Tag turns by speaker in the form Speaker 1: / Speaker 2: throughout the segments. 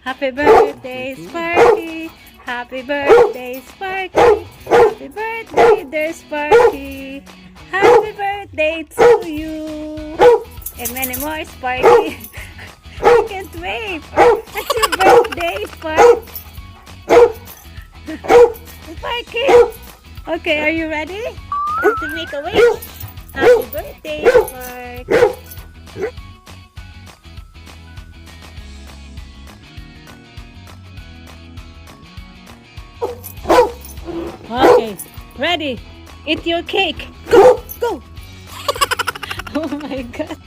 Speaker 1: Happy birthday, Sparky! Happy birthday, Sparky! Happy birthday, dear Sparky! Happy birthday to you! And many more, Sparky! I can't wait! It's your birthday, Sparky! Sparky! Okay, are you ready? To make a wish! Happy birthday, Sparky! Okay, ready. Eat your cake. Go, go. Oh my God.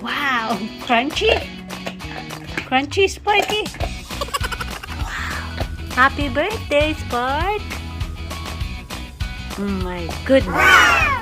Speaker 1: Wow, crunchy. Crunchy, Sparky. Wow. Happy birthday, Spark. Oh my goodness.